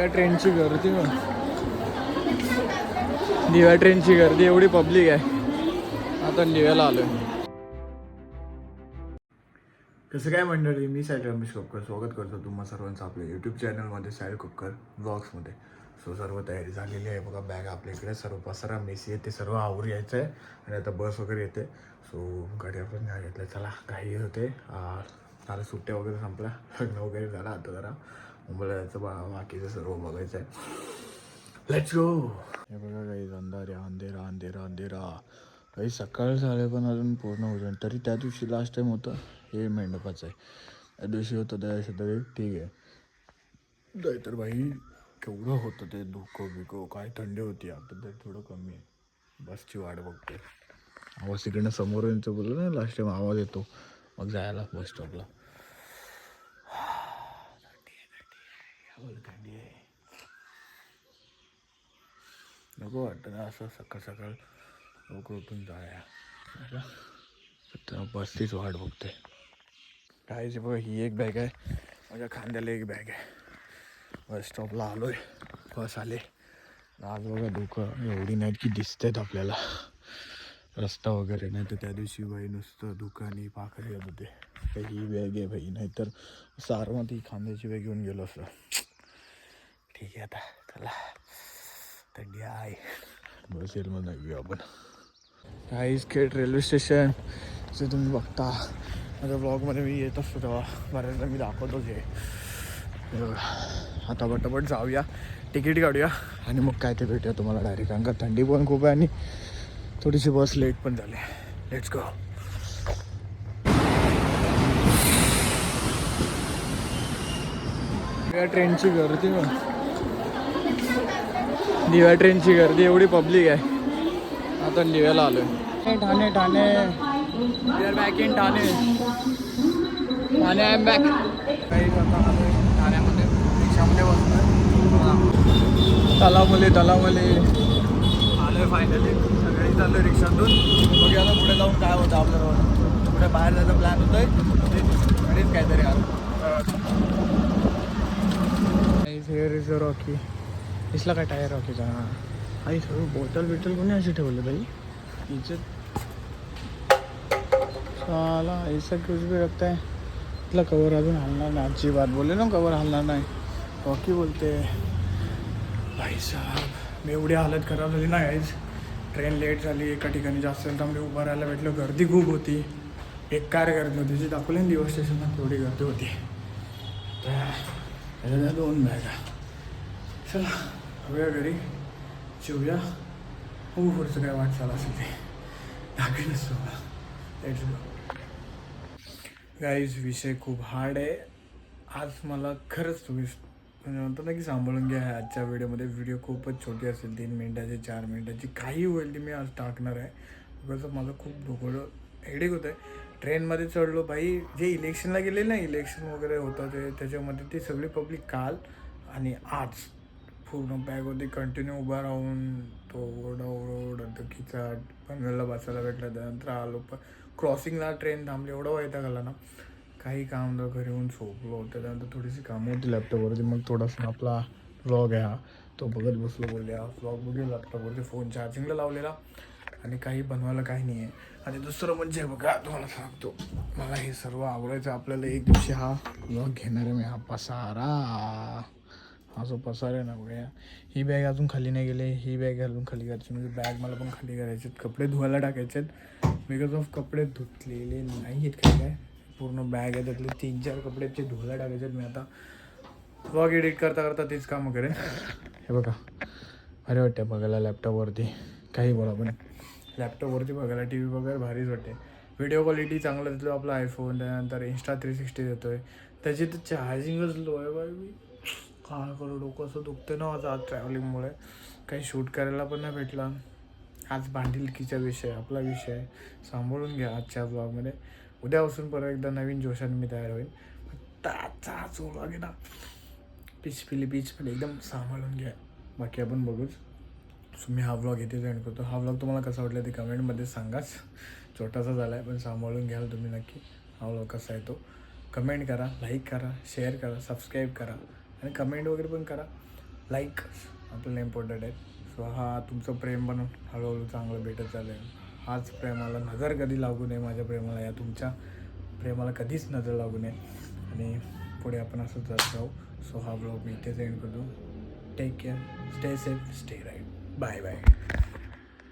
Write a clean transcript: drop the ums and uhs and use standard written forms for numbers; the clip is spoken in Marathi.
ट्रेनची गर्दी दिव्या ट्रेनची गर्दी एवढी पब्लिक आहे. आता दिव्याला आलोय. कसं काय मंडळी, मी साहिल रमेश कोपकर स्वागत करतो तुम्हा सर्वांचं आपल्या यूट्यूब चॅनलमध्ये साहिल कोपकर ब्लॉग्समध्ये. सो सर्व तयारी झालेली आहे बघा. बॅग आपल्या इकडे सर्व पसारा मेसी आहे ते सर्व आवर यायचं आहे आणि आता बस वगैरे येते. सो गाडी आपण नाही घेतलं. चला काही होते आता सुट्ट्या वगैरे संपल्या, लग्न वगैरे झालं. आता जरा मुंबईला जायचं बाकीचं सर्व बघायचं आहे. Let's go. हे बघा काही अंधारा अंधेरा अंधेरा अंधेरा काही सकाळ झाले पण अजून पूर्ण होतं. तरी त्या दिवशी लास्ट टाईम होतं हे मंडपाचं आहे. त्या दिवशी होतं त्या दिवशी तरी ठीक आहे. नाही तर भाई केवढं होतं ते धुकं बिकं, काय थंडी होती. आता तर थोडं कमी आहे. बसची वाट बघते. आवाज तिकडनं समोर यांचं बोललं ना लास्ट टाईम आवाज येतो मग जायला बस स्टॉपला. थंडी आहे नको वाटतं ना असं सकाळ सकाळ लवकर उठून जाया. बसचीच वाट बघते. कायचे बघा ही एक बॅग आहे, माझ्या खांद्याला एक बॅग आहे. बस स्टॉपला आलोय, बस आले. आज बघा धुकं एवढी नाहीत की दिसतात आपल्याला रस्ता वगैरे. नाही तर त्या दिवशी बाई नुसतं दुकानी पाखरे येत होते. ही बॅग आहे भाई, नाहीतर सारमध्ये खांद्याची बॅग घेऊन गेलो असं. ठीक आहे आता चला, थंडी आहे. बस येईल मग घेऊ आपण. काहीच खेळ रेल्वे स्टेशन जे तुम्ही बघता माझ्या ब्लॉगमध्ये मी येत असतो तेव्हा बऱ्याचदा मी दाखवतोच आहे. आता पटापट जाऊया, तिकीट काढूया आणि मग काय ते भेटूया तुम्हाला डायरेक्ट. कारण का थंडी पण खूप आहे आणि थोडीशी बस लेट पण झाली. Let's go. ट्रेनची गर्दी दिव्या ट्रेनची गर्दी एवढी पब्लिक आहे. आता दिव्याला आलोय. Thane Thane we are back in Thane. Thane I am back. काही आता आलोय ठाण्यामध्ये, रिक्षामध्ये बसलोय. तलावले आलोय फायनली. सगळी चाललोय रिक्षातून. बघूया आता पुढे जाऊन काय होतं आपल्याला. पुढे बाहेर जायचा प्लॅन होतोय गाडीच काहीतरी आलं. Hair is Rocky. दिसला काय टायर रॉकीचा. आई सर्व बॉटल कोणी अशी ठेवलं बाई इज्जत साला ऐसा कुछ भी रखता है. इथला कवर अजून हलणार नाही. आजची बात बोलले ना, कवर हलणार नाही. रॉकी बोलते भाई साहब. मी एवढी हालत खराब झाली ना गाईज. ट्रेन लेट झाली, एका ठिकाणी जास्त थांबली, उभं राहायला भेटलं. गर्दी खूप होती, बेकार गर्दी होती. जी दाखवली ना दिवस स्टेशनला तेवढी गर्दी होती. तर 2 बॅगा. चला हव्या घरी जेवूया. हो पुढचं काय वाटचाल असेल ते दाखवेन सोबत. Let's go. गाईज विषय खूप हार्ड आहे आज. मला खरंच तुम्ही म्हणजे म्हणतो ना की सांभाळून घ्या. आजच्या व्हिडिओ खूपच छोटी असेल, 3 मिनिटाची 4 मिनिटाची काही होईल ती मी आज टाकणार आहे. बिकॉज माझं खूप डोकं हेडेक होतं आहे. ट्रेनमध्ये चढलो भाई. जे इलेक्शनला गेले ना, इलेक्शन वगैरे होतं ते त्याच्यामध्ये ती सगळी पब्लिक काल आणि आज पूर्ण बॅगमध्ये कंटिन्यू उभा राहून तो ओरडा खिचाट. पनवेलला बसायला भेटलं. त्यानंतर आलो पण क्रॉसिंगला ट्रेन थांबली. एवढं वैताग आला ना, काही काम न घरी येऊन झोपलो. त्याच्यानंतर थोडीशी कामं होती लॅपटॉपवरती. मग थोडासा आपला व्लॉग आहे हा तो बघत बसलो. बोलूया व्लॉग बघूया लॅपटॉपवरती. फोन चार्जिंगला लावलेला आणि काही बनवायला काही नाही आहे. आणि दुसरं म्हणजे बघा तुम्हाला सांगतो, मला हे सर्व आवडायचं. आपल्याला एक दिवशी हा व्लॉग घेणार आहे मी. हा पसारा, हा जो पसारा आहे ना बघा. ही बॅग अजून खाली नाही गेले. ही बॅग अजून खाली करायची. म्हणजे बॅग मला पण खाली करायचे. कपडे धुवायला टाकायचे आहेत. बिकॉज ऑफ कपडे धुतलेले नाही आहेत. काय पूर्ण बॅग आहे त्यातले 3-4 कपड्याचे धुवायला टाकायचे आहेत. मी आता व्लॉग एडिट करता तेच कामं करेन. हे बघा भारी वाटते बघायला लॅपटॉपवरती. काही बोला पण लॅपटॉपवरती बघायला टी व्ही बघायला भारीच वाटते. व्हिडिओ क्वालिटी चांगलं देतो आपला आयफोन. त्यानंतर Insta 360 देतो आहे. त्याची तर चार्जिंगच लो आहे बाई. मी काय करू, डोकं असं दुखतं ना माझं आज ट्रॅव्हलिंगमुळे. काही शूट करायला पण नाही भेटला. आज भांडिलकीचा विषय, आपला विषय सांभाळून घ्या आजच्या ब्लॉगमध्ये. उद्यापासून परत एकदा नवीन जोशाने मी तयार होईल. आजचा जो ब्लॉग आहे ना पीचफिली एकदम सांभाळून घ्या. बाकी आपण बघूच. सो मी हा व्लॉग इथे एंड करतो. हा व्लॉग तुम्हाला कसा वाटला ते कमेंटमध्ये सांगाच. छोटासा झाला आहे पण सांभाळून घ्याल तुम्ही नक्की. हा व्लॉग कसा आहे तो कमेंट करा, लाईक करा, शेअर करा, सबस्क्राईब करा आणि कमेंट वगैरे पण करा. लाईक्स आपल्याला इम्पॉर्टंट आहे. सो हा तुमचं प्रेम पण हळूहळू चांगलं भेटत चालेल. हाच प्रेमाला नजर कधी लागू नये, माझ्या प्रेमाला, या तुमच्या प्रेमाला कधीच नजर लागू नये आणि पुढे आपण असंच जात राहू. सो हा ब्लॉग मी इथेच एंड करतो. Take care, stay safe, stay right. Bye bye.